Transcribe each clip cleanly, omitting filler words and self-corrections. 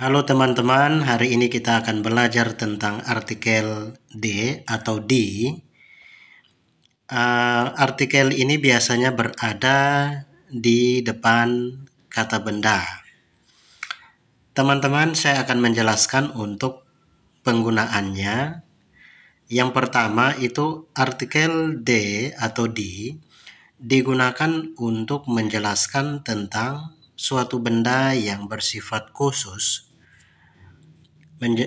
Halo teman-teman, hari ini kita akan belajar tentang artikel D atau di. Artikel ini biasanya berada di depan kata benda. Teman-teman, saya akan menjelaskan untuk penggunaannya. Yang pertama itu artikel D atau di digunakan untuk menjelaskan tentang suatu benda yang bersifat khusus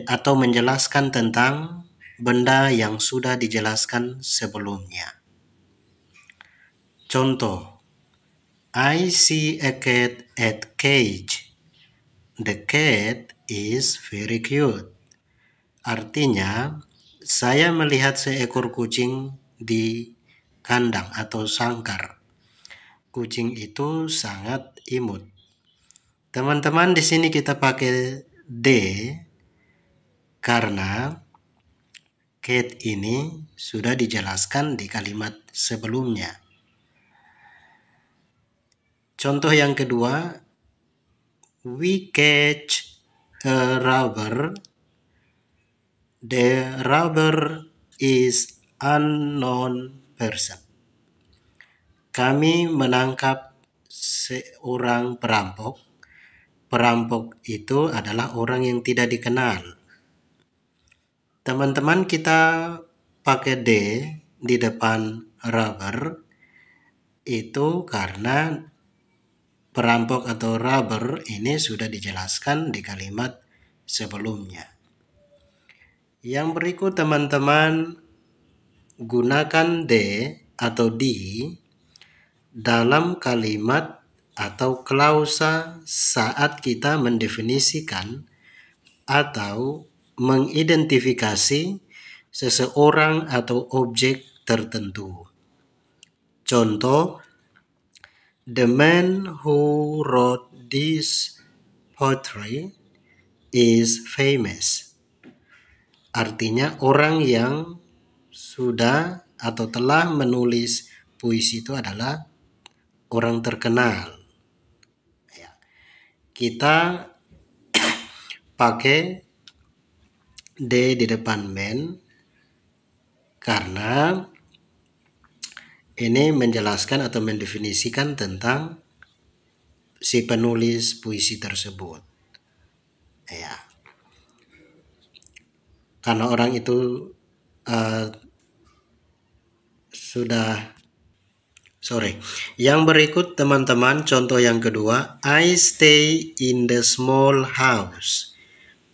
atau menjelaskan tentang benda yang sudah dijelaskan sebelumnya. Contoh, I see a cat at cage. The cat is very cute. Artinya, saya melihat seekor kucing di kandang atau sangkar. Kucing itu sangat imut. Teman-teman, di sini kita pakai D karena cat ini sudah dijelaskan di kalimat sebelumnya. Contoh yang kedua, we catch a robber. The robber is unknown person. Kami menangkap seorang perampok. Perampok itu adalah orang yang tidak dikenal. Teman-teman, kita pakai D di depan robber itu karena perampok atau robber ini sudah dijelaskan di kalimat sebelumnya. Yang berikut teman-teman, gunakan D atau di dalam kalimat atau klausa saat kita mendefinisikan atau mengidentifikasi seseorang atau objek tertentu. Contoh, the man who wrote this poetry is famous. Artinya orang yang sudah atau telah menulis puisi itu adalah orang terkenal. Kita pakai D di depan man karena ini menjelaskan atau mendefinisikan tentang si penulis puisi tersebut. Karena orang itu Yang berikut teman-teman, contoh yang kedua, I stay in the small house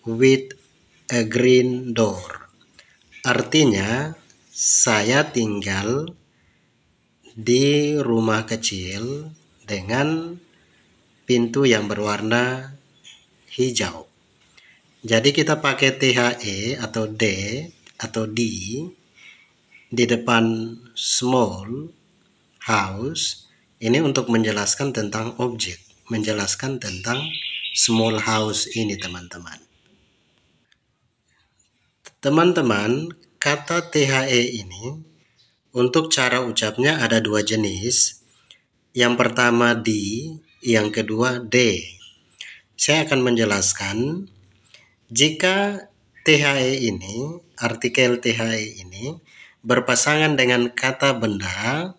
with a green door. Artinya, saya tinggal di rumah kecil dengan pintu yang berwarna hijau. Jadi kita pakai THE atau D atau di depan small house ini untuk menjelaskan tentang objek, menjelaskan tentang small house ini teman-teman. Teman-teman, kata THE ini untuk cara ucapnya ada dua jenis. Yang pertama di, yang kedua D. Saya akan menjelaskan jika THE ini, artikel THE ini berpasangan dengan kata benda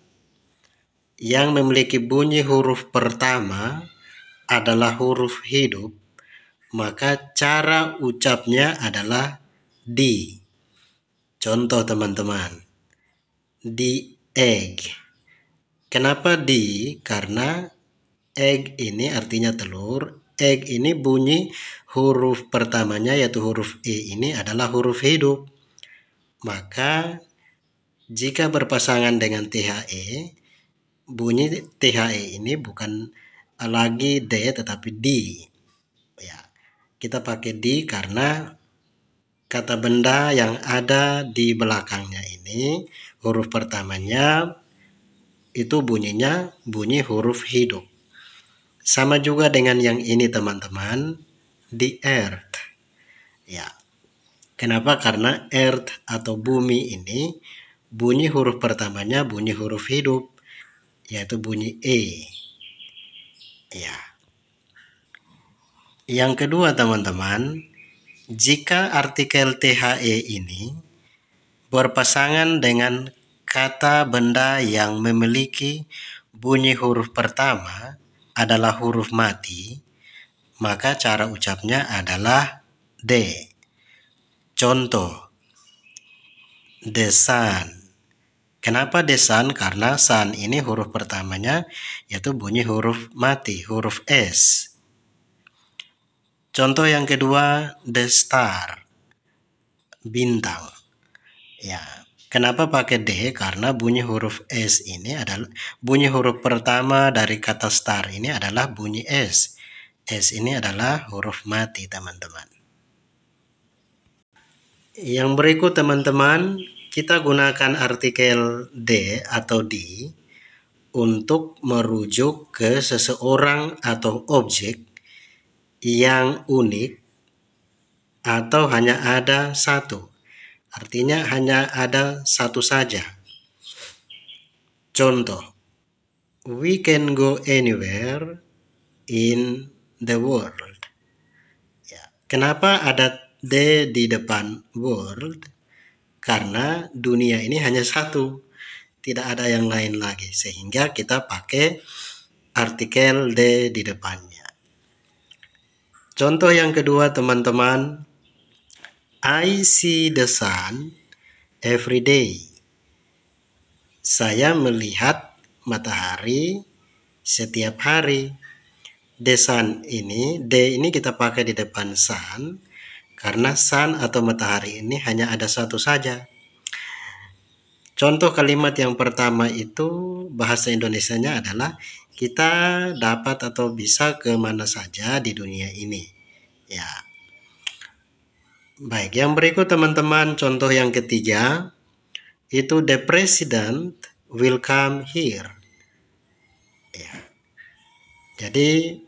yang memiliki bunyi huruf pertama adalah huruf hidup, maka cara ucapnya adalah di. Contoh teman-teman, the egg. Kenapa di? Karena egg ini artinya telur. Egg ini bunyi huruf pertamanya yaitu huruf E ini adalah huruf hidup. Maka jika berpasangan dengan THE, bunyi THE ini bukan lagi D tetapi di. Kita pakai di karena kata benda yang ada di belakangnya ini, huruf pertamanya itu bunyinya bunyi huruf hidup. Sama juga dengan yang ini teman-teman, the earth. Kenapa? Karena earth atau bumi ini bunyi huruf pertamanya bunyi huruf hidup, yaitu bunyi E. Yang kedua teman-teman, jika artikel THE ini berpasangan dengan kata benda yang memiliki bunyi huruf pertama adalah huruf mati, maka cara ucapnya adalah D. Contoh, the sun. Kenapa the sun? Karena sun ini huruf pertamanya yaitu bunyi huruf mati, huruf S. Contoh yang kedua, the star. Bintang. Ya, kenapa pakai D? Karena bunyi huruf S ini adalah bunyi huruf pertama dari kata star ini adalah bunyi S. S ini adalah huruf mati, teman-teman. Yang berikut teman-teman, kita gunakan artikel D atau D untuk merujuk ke seseorang atau objek yang unik atau hanya ada satu. Artinya hanya ada satu saja. Contoh, we can go anywhere in the world. Ya, kenapa ada D di depan world? Karena dunia ini hanya satu, tidak ada yang lain lagi, sehingga kita pakai artikel D di depannya. Contoh yang kedua teman-teman, I see the sun every day. Saya melihat matahari setiap hari. The sun ini, D ini kita pakai di depan sun, karena sun atau matahari ini hanya ada satu saja. Contoh kalimat yang pertama itu bahasa Indonesianya adalah kita dapat atau bisa ke mana saja di dunia ini. Ya. Baik, yang berikut teman-teman, contoh yang ketiga itu the president will come here. Ya. Jadi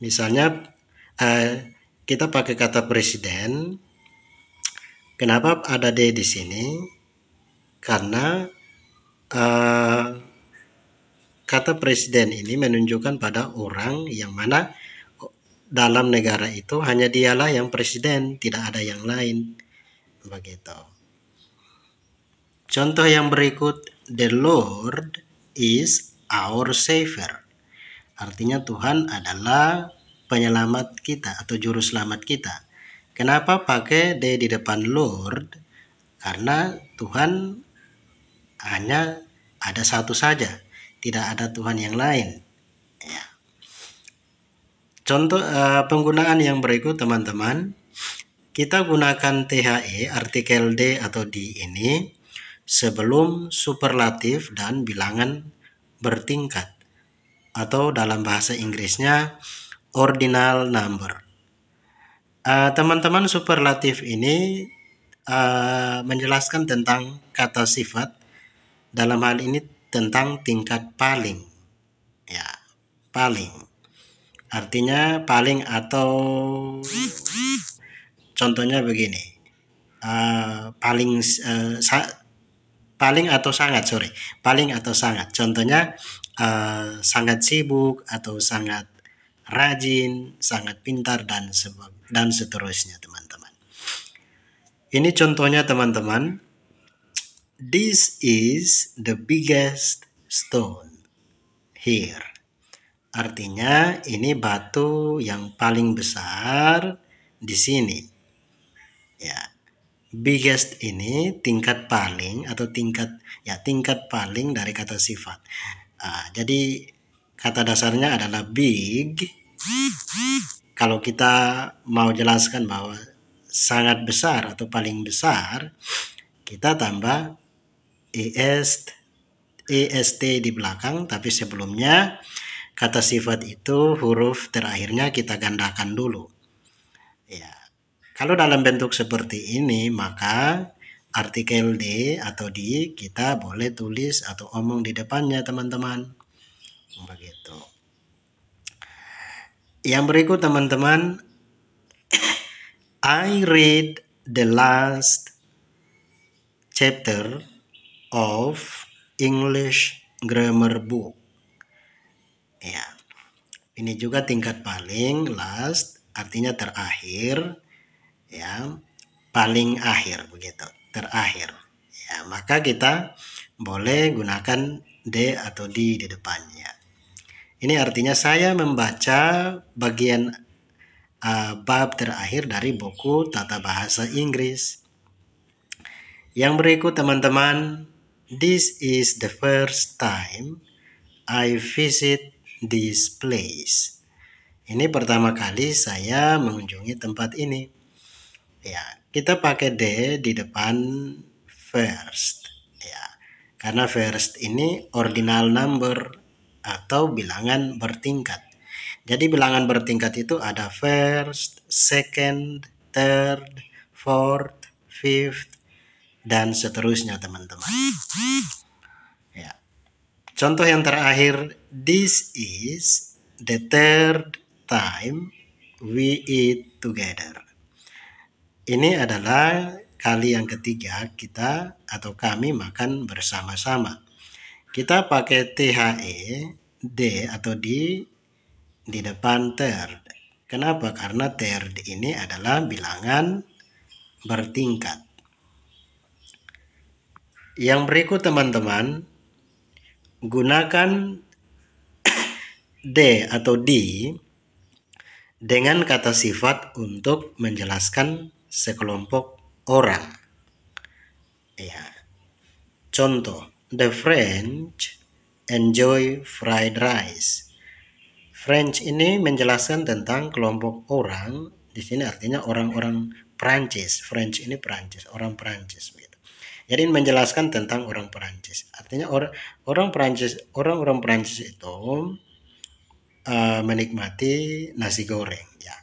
misalnya kita pakai kata presiden. Kenapa ada D di sini? Karena kata presiden ini menunjukkan pada orang yang mana dalam negara itu hanya dialah yang presiden, tidak ada yang lain. Begitu. Contoh yang berikut, the Lord is our savior. Artinya Tuhan adalah penyelamat kita atau juru selamat kita. Kenapa pakai D di depan Lord? Karena Tuhan hanya ada satu saja, tidak ada Tuhan yang lain. Ya. Contoh penggunaan yang berikut teman-teman, kita gunakan THE, artikel D atau D ini sebelum superlatif dan bilangan bertingkat, atau dalam bahasa Inggrisnya ordinal number. Teman-teman, superlatif ini menjelaskan tentang kata sifat, dalam hal ini tentang tingkat paling. Ya, paling. Artinya paling atau contohnya begini. Paling atau sangat, paling atau sangat. Contohnya sangat sibuk atau sangat rajin, sangat pintar dan seterusnya, teman-teman. Ini contohnya, teman-teman. This is the biggest stone here. Artinya ini batu yang paling besar di sini. Ya. Biggest ini tingkat paling atau tingkat paling dari kata sifat. Jadi kata dasarnya adalah big. Kalau kita mau jelaskan bahwa sangat besar atau paling besar, kita tambah est di belakang, tapi sebelumnya kata sifat itu huruf terakhirnya kita gandakan dulu. Ya. Kalau dalam bentuk seperti ini, maka artikel D atau D kita boleh tulis atau omong di depannya, teman-teman. Begitu. Yang berikut, teman-teman, I read the last chapter of English grammar book. Ya. Ini juga tingkat paling, last. artinya terakhir, ya, paling akhir begitu, terakhir. Ya, maka kita boleh gunakan de atau di depannya. Ini artinya saya membaca bagian bab terakhir dari buku Tata Bahasa Inggris. Yang berikut teman-teman, this is the first time I visit this place. Ini pertama kali saya mengunjungi tempat ini. Ya, kita pakai de di depan first. Ya, karena first ini ordinal number atau bilangan bertingkat. Jadi bilangan bertingkat itu ada first, second, third, fourth, fifth, dan seterusnya teman-teman. Ya. Contoh yang terakhir, this is the third time we eat together. Ini adalah kali yang ketiga kita atau kami makan bersama-sama. Kita pakai THE, D atau di depan third. Kenapa? Karena third ini adalah bilangan bertingkat. Yang berikut teman-teman, gunakan D atau di dengan kata sifat untuk menjelaskan sekelompok orang. Ya. Contoh, the French enjoy fried rice. French ini menjelaskan tentang kelompok orang. Di sini artinya orang-orang Prancis. French ini Prancis, orang Prancis. Jadi menjelaskan tentang orang Prancis. Artinya orang Prancis itu menikmati nasi goreng. Ya.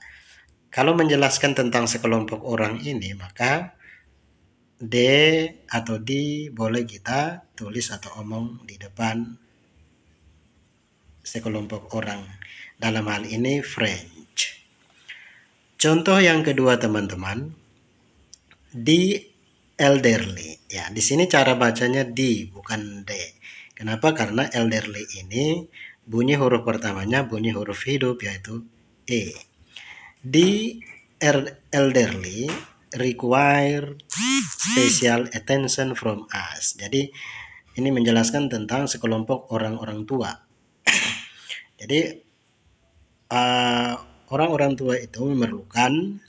Kalau menjelaskan tentang sekelompok orang ini, maka D atau di boleh kita tulis atau omong di depan sekelompok orang. Dalam hal ini French. Contoh yang kedua teman-teman, the elderly. Ya, di sini cara bacanya di bukan d. Kenapa? Karena elderly ini bunyi huruf pertamanya bunyi huruf hidup yaitu e. The elderly require special attention from us. Jadi ini menjelaskan tentang sekelompok orang-orang tua. Jadi orang-orang tua itu memerlukan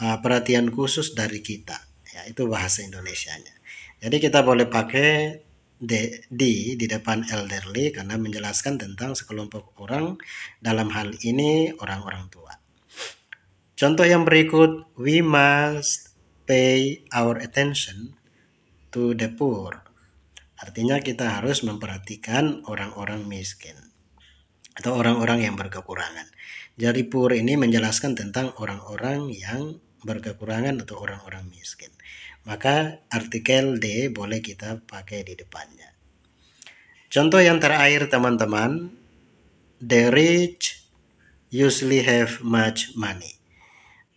perhatian khusus dari kita. Ya, itu bahasa Indonesianya. Jadi kita boleh pakai di depan elderly karena menjelaskan tentang sekelompok orang, dalam hal ini orang-orang tua. Contoh yang berikut, we must pay our attention to the poor. Artinya kita harus memperhatikan orang-orang miskin atau orang-orang yang berkekurangan. Jadi poor ini menjelaskan tentang orang-orang yang berkekurangan atau orang-orang miskin. Maka artikel D boleh kita pakai di depannya. Contoh yang terakhir teman-teman, the rich usually have much money.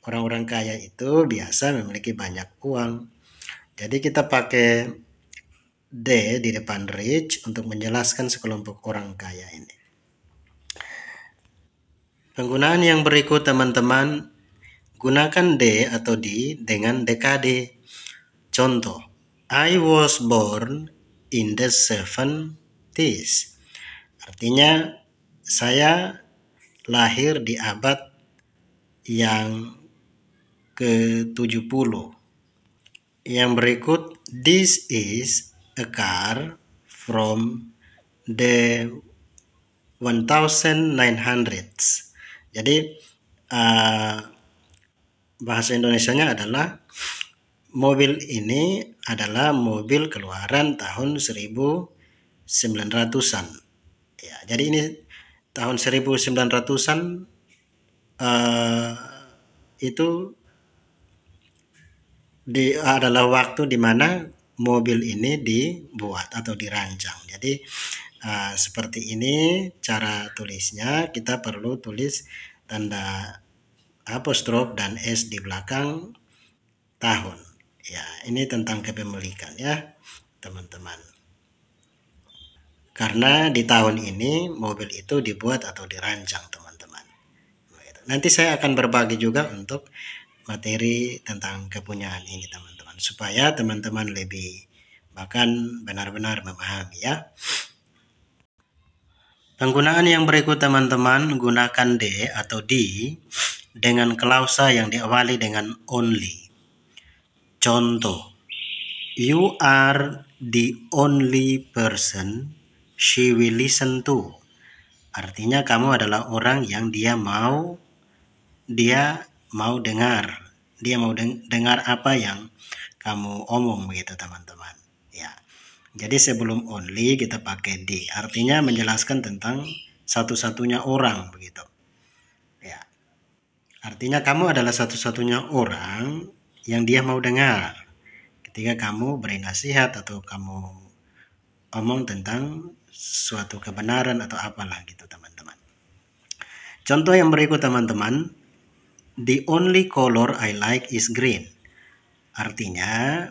Orang-orang kaya itu biasa memiliki banyak uang. Jadi kita pakai D di depan rich untuk menjelaskan sekelompok orang kaya ini. Penggunaan yang berikut teman-teman, gunakan D atau di dengan dekade. Contoh, I was born in the 70s. Artinya saya lahir di abad yang ke-70. Yang berikut, this is a car from the 1900s. Jadi bahasa Indonesianya adalah mobil ini adalah mobil keluaran tahun 1900-an. Ya, jadi ini tahun 1900-an itu adalah waktu di mana mobil ini dibuat atau dirancang. Jadi seperti ini cara tulisnya. Kita perlu tulis tanda apostrof dan s di belakang tahun. Ya, ini tentang kepemilikan ya, teman-teman. Karena di tahun ini mobil itu dibuat atau dirancang, teman-teman. Nanti saya akan berbagi juga untuk materi tentang kepunyaan ini teman-teman, supaya teman-teman lebih bahkan benar-benar memahami ya. Penggunaan yang berikut teman-teman, gunakan de atau di dengan klausa yang diawali dengan only. Contoh, you are the only person she will listen to. Artinya kamu adalah orang yang dia mau dengar. Dia mau dengar apa yang kamu omong begitu teman-teman. Ya. Jadi sebelum only kita pakai the. Artinya menjelaskan tentang satu-satunya orang begitu. Ya. Artinya kamu adalah satu-satunya orang yang dia mau dengar. Ketika kamu beri nasihat atau kamu omong tentang suatu kebenaran atau apalah gitu teman-teman. Contoh yang berikut teman-teman, the only color I like is green. Artinya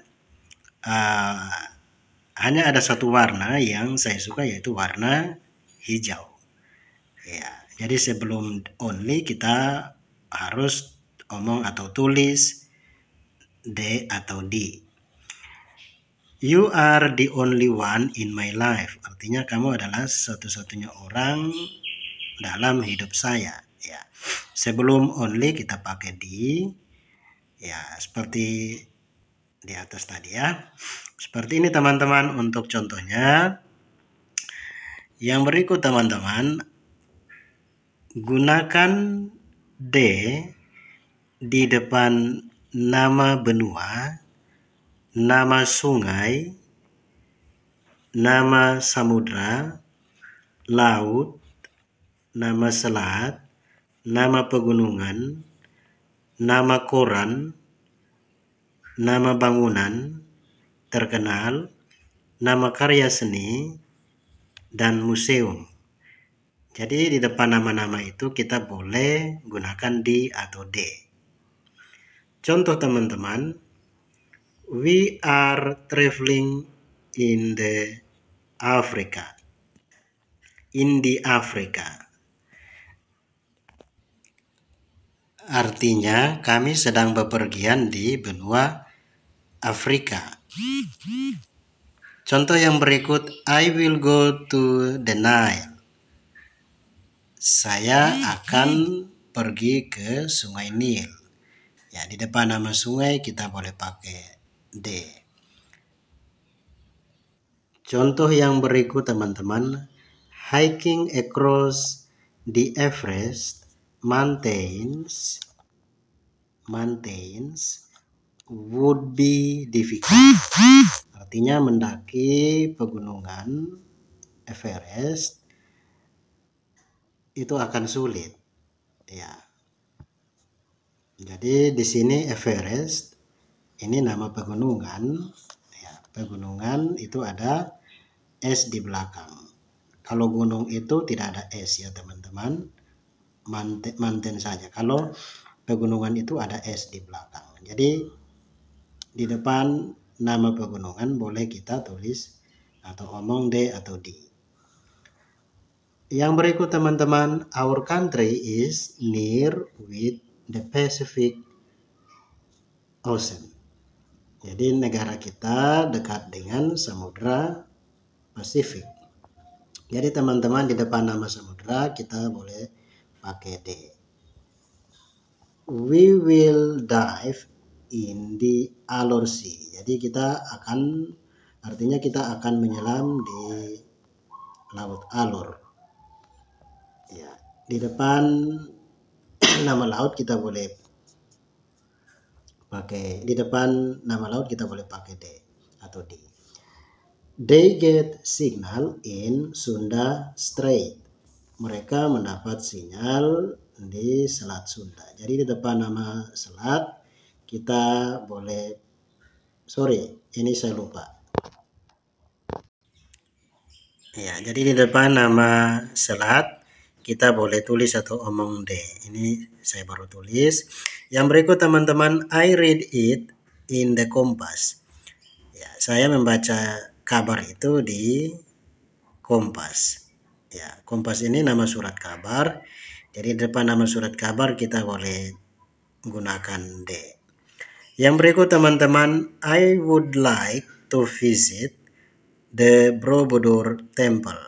hanya ada satu warna yang saya suka, yaitu warna hijau. Ya, jadi sebelum only kita harus omong atau tulis de atau di. You are the only one in my life. Artinya kamu adalah satu-satunya orang dalam hidup saya. Ya. Sebelum only kita pakai di. Ya, seperti di atas tadi ya. Seperti ini teman-teman untuk contohnya. Yang berikut teman-teman, gunakan de di depan nama benua, nama sungai, nama samudra, laut, nama selat, nama pegunungan, nama koran, nama bangunan terkenal, nama karya seni, dan museum. Jadi di depan nama-nama itu kita boleh gunakan di atau de. Contoh teman-teman, we are traveling in the Africa. In the Africa. Artinya kami sedang bepergian di benua Afrika. Contoh yang berikut, I will go to the Nile. Saya akan pergi ke Sungai Nil. Ya, di depan nama sungai kita boleh pakai de. Contoh yang berikut teman-teman, hiking across the Everest mountains would be difficult. Artinya mendaki pegunungan Everest itu akan sulit. Ya. Jadi di sini Everest ini nama pegunungan. Ya, pegunungan itu ada es di belakang. Kalau gunung itu tidak ada es ya teman-teman, mountain saja. Kalau pegunungan itu ada es di belakang. Jadi di depan nama pegunungan boleh kita tulis atau omong de atau di. Yang berikut teman-teman, our country is near with the Pacific Ocean. Jadi negara kita dekat dengan Samudra Pasifik. Jadi teman-teman di depan nama samudra kita boleh pakai de. We will dive in the Alor Sea. Jadi artinya kita akan menyelam di Laut Alor. Ya, di depan nama laut kita boleh pakai de atau di. They get signal in Sunda Strait. Mereka mendapat sinyal di Selat Sunda. Jadi di depan nama selat kita boleh, ini saya lupa. Ya, jadi di depan nama selat kita boleh tulis atau omong de. Ini saya baru tulis. Yang berikut teman-teman, I read it in the Kompas. Ya, saya membaca kabar itu di Kompas. Ya, Kompas ini nama surat kabar Jadi di depan nama surat kabar kita boleh gunakan D. Yang berikut teman-teman, I would like to visit the Borobudur Temple.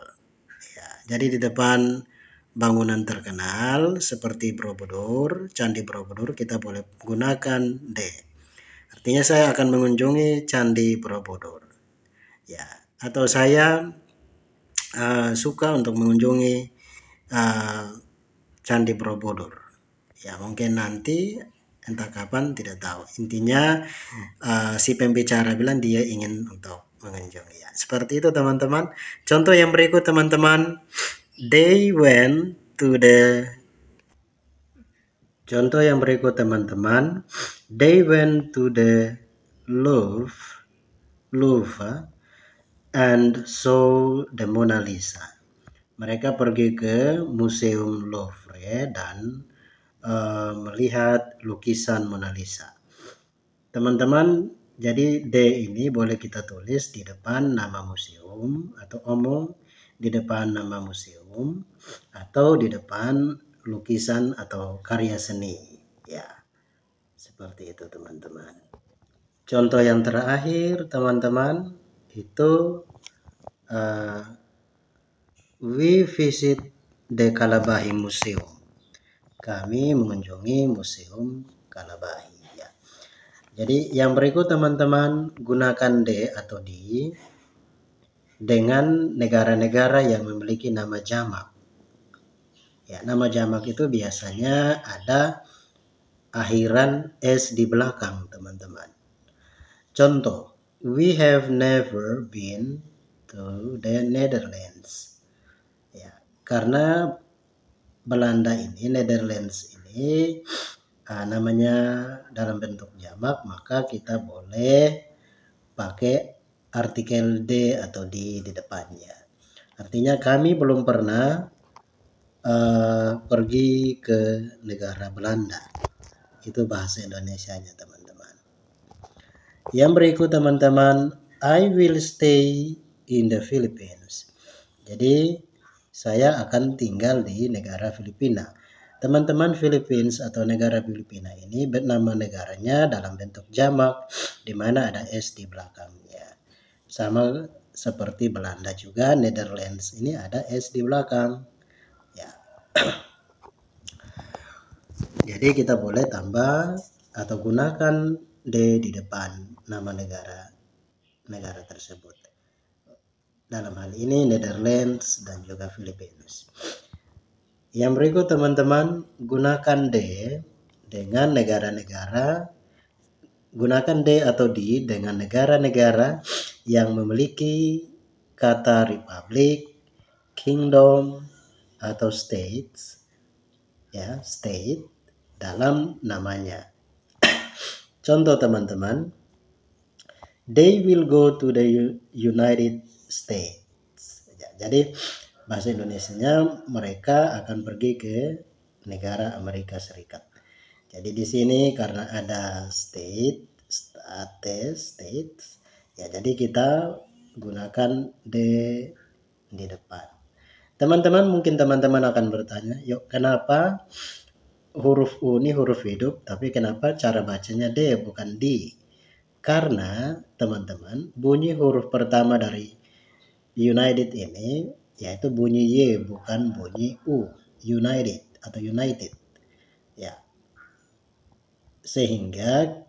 Ya, jadi di depan bangunan terkenal seperti Borobudur, Candi Borobudur, kita boleh gunakan D. Artinya saya akan mengunjungi Candi Borobudur. Ya, atau saya suka untuk mengunjungi Candi Borobudur. Ya, mungkin nanti entah kapan tidak tahu. Intinya si pembicara bilang dia ingin untuk mengunjungi. Ya, seperti itu teman-teman. Contoh yang berikut teman-teman, they went to the Contoh yang berikut teman-teman, they went to the Louvre and saw the Mona Lisa. Mereka pergi ke Museum Louvre dan melihat lukisan Mona Lisa. Teman-teman, jadi D ini boleh kita tulis di depan nama museum atau omong di depan nama museum atau di depan lukisan atau karya seni. Ya, seperti itu teman-teman. Contoh yang terakhir teman-teman itu we visit the Kalabahi Museum. Kami mengunjungi Museum Kalabahi. Ya. Jadi yang berikut teman-teman, gunakan D atau D dengan negara-negara yang memiliki nama jamak. Ya, nama jamak itu biasanya ada akhiran S di belakang teman-teman. Contoh, we have never been to the Netherlands. Ya, karena Belanda ini, Netherlands ini namanya dalam bentuk jamak, maka kita boleh pakai artikel D atau di depannya. Artinya kami belum pernah pergi ke negara Belanda. Itu bahasa Indonesianya teman-teman. Yang berikut teman-teman, I will stay in the Philippines. Jadi saya akan tinggal di negara Filipina. Teman-teman, Philippines atau negara Filipina ini nama negaranya dalam bentuk jamak di mana ada S di belakangnya. Sama seperti Belanda juga, Netherlands ini ada S di belakang. Ya. Jadi kita boleh tambah atau gunakan D di depan nama negara tersebut. Dalam hal ini Netherlands dan juga Philippines. Yang berikut teman-teman, gunakan D dengan gunakan D atau D dengan negara-negara yang memiliki kata republic, kingdom atau states, ya, state dalam namanya. Contoh teman-teman, they will go to the United States. Ya, jadi bahasa Indonesianya mereka akan pergi ke negara Amerika Serikat. Jadi di sini karena ada states, ya jadi kita gunakan D di depan. Teman-teman, mungkin teman-teman akan bertanya, yuk kenapa huruf U ini huruf hidup, tapi kenapa cara bacanya D bukan D? Karena teman-teman, bunyi huruf pertama dari United ini yaitu bunyi Y bukan bunyi U. United atau United. Ya. Sehingga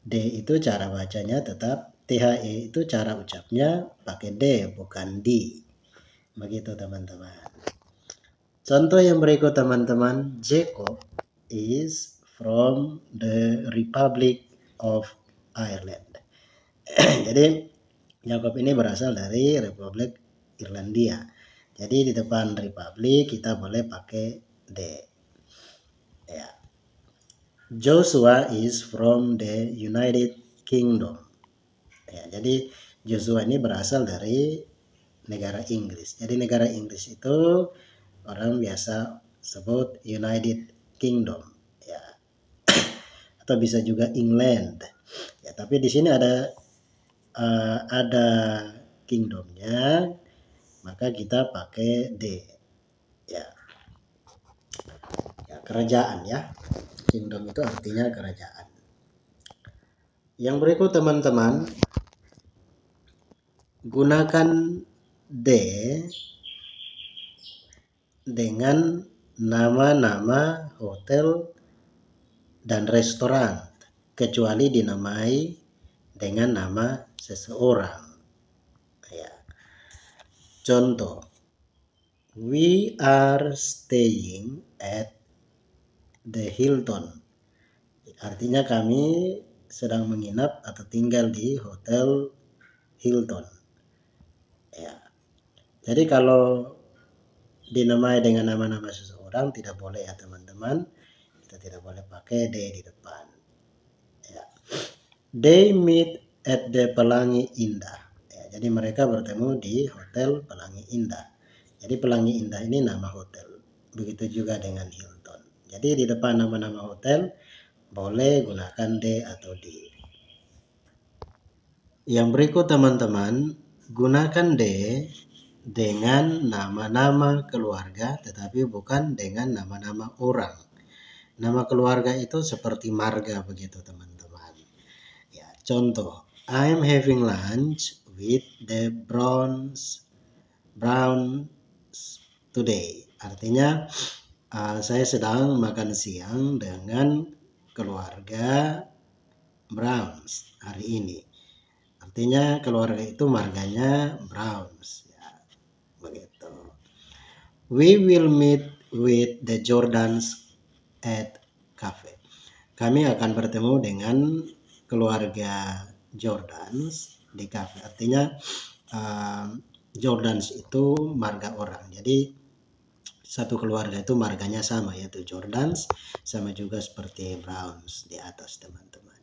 D itu cara bacanya tetap THE itu cara ucapnya pakai D bukan D. Begitu teman-teman. Contoh yang berikut teman-teman, Jacob is from the Republic of Ireland. Jadi Jacob ini berasal dari Republik Irlandia. Jadi di depan Republik kita boleh pakai D. Ya. Joshua is from the United Kingdom. Ya, jadi Joshua ini berasal dari negara Inggris. Jadi negara Inggris itu orang biasa sebut United Kingdom. Ya. Atau bisa juga England. Ya, tapi di sini ada kingdomnya, maka kita pakai D. Ya. kerajaan ya. Kingdom itu artinya kerajaan. Yang berikut teman-teman, gunakan they dengan nama-nama hotel dan restoran, kecuali dinamai dengan nama seseorang. Ya. Contoh, we are staying at the Hilton. Artinya kami sedang menginap atau tinggal di hotel Hilton. Ya. Jadi kalau dinamai dengan nama-nama seseorang tidak boleh ya teman-teman. Kita tidak boleh pakai they di depan. Ya. They meet at the Pelangi Indah. Ya, jadi mereka bertemu di Hotel Pelangi Indah. Jadi Pelangi Indah ini nama hotel. Begitu juga dengan Hilton. Jadi di depan nama-nama hotel boleh gunakan they atau di. Yang berikut teman-teman, gunakan they dengan nama-nama keluarga tetapi bukan dengan nama-nama orang. Nama keluarga itu seperti marga begitu teman-teman. Ya, contoh, I'm having lunch with the Browns today. Artinya saya sedang makan siang dengan keluarga Browns hari ini. Artinya keluarga itu marganya Browns. Ya, begitu. We will meet with the Jordans at cafe. Kami akan bertemu dengan keluarga Jordans di cafe. Artinya Jordans itu marga orang. Jadi satu keluarga itu marganya sama, yaitu Jordans, sama juga seperti Browns di atas teman-teman.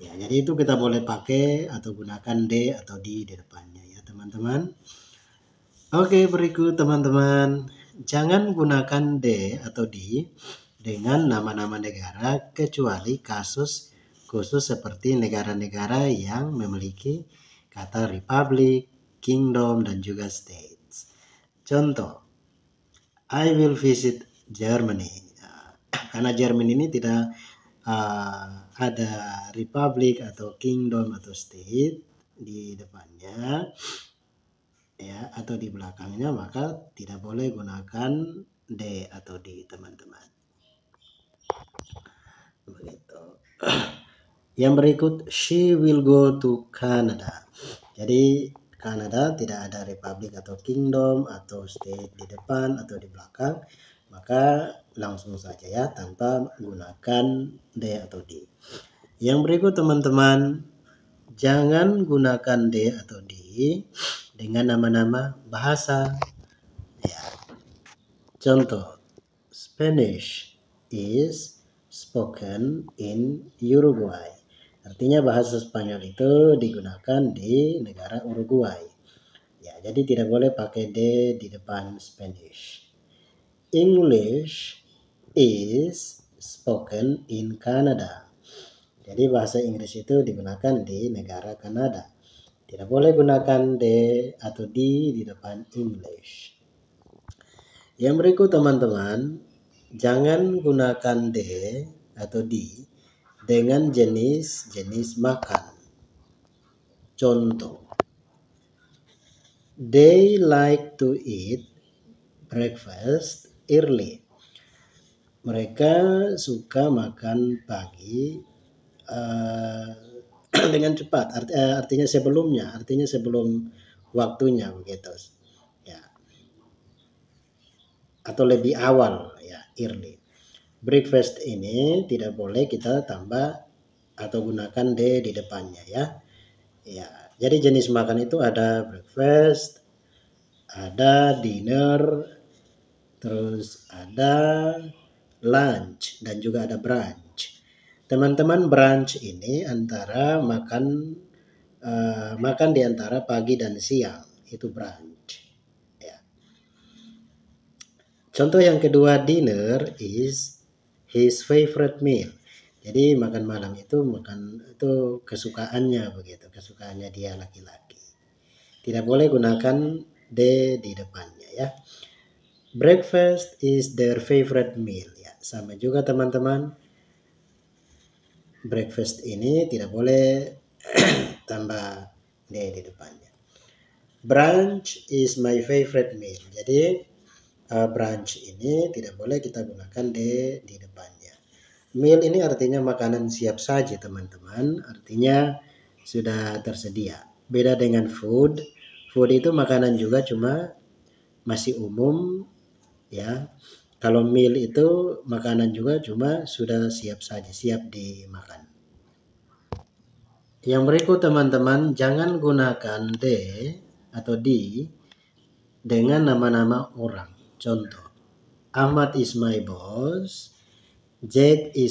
Ya, jadi itu kita boleh pakai atau gunakan they atau di depannya ya teman-teman. Oke, berikut teman-teman. Jangan gunakan they atau di dengan nama-nama negara kecuali kasus khusus seperti negara-negara yang memiliki kata republic, kingdom, dan juga states. Contoh, I will visit Germany. Karena Germany ini tidak ada republic atau kingdom atau state di depannya ya atau di belakangnya, maka tidak boleh gunakan they atau di teman-teman. Begitu. Yang berikut, she will go to Canada. Jadi Kanada tidak ada republik atau kingdom atau state di depan atau di belakang, maka langsung saja ya tanpa gunakan they atau di. Yang berikut teman-teman, jangan gunakan they atau di dengan nama-nama bahasa. Ya. Contoh, Spanish is spoken in Uruguay. Artinya bahasa Spanyol itu digunakan di negara Uruguay. Ya, jadi tidak boleh pakai de di depan Spanish. English is spoken in Canada. Jadi bahasa Inggris itu digunakan di negara Kanada. Tidak boleh gunakan de atau di depan English. Yang berikut teman-teman, jangan gunakan de atau di dengan jenis-jenis makan. Contoh, they like to eat breakfast early. Mereka suka makan pagi dengan cepat. Artinya sebelum waktunya begitu. Ya. Atau lebih awal ya, early. Breakfast ini tidak boleh kita tambah atau gunakan de di depannya ya. Ya, jadi jenis makan itu ada breakfast, ada dinner, terus ada lunch dan juga ada brunch. Teman-teman, brunch ini antara makan di antara pagi dan siang, itu brunch. Ya. Contoh yang kedua, dinner is his favorite meal. Jadi makan malam itu kesukaannya begitu, kesukaannya dia laki-laki. Tidak boleh gunakan de di depannya ya. Breakfast is their favorite meal ya. Sama juga teman-teman, breakfast ini tidak boleh tambah D di depannya. Brunch is my favorite meal. Jadi brunch ini tidak boleh kita gunakan D di depannya. Meal ini artinya makanan siap saji teman-teman, artinya sudah tersedia. Beda dengan food. Food itu makanan juga, cuma masih umum ya. Kalau meal itu makanan juga, cuma sudah siap saji, siap dimakan. Yang berikut teman-teman, jangan gunakan D atau D dengan nama-nama orang. Contoh, Ahmad is my boss, Jack is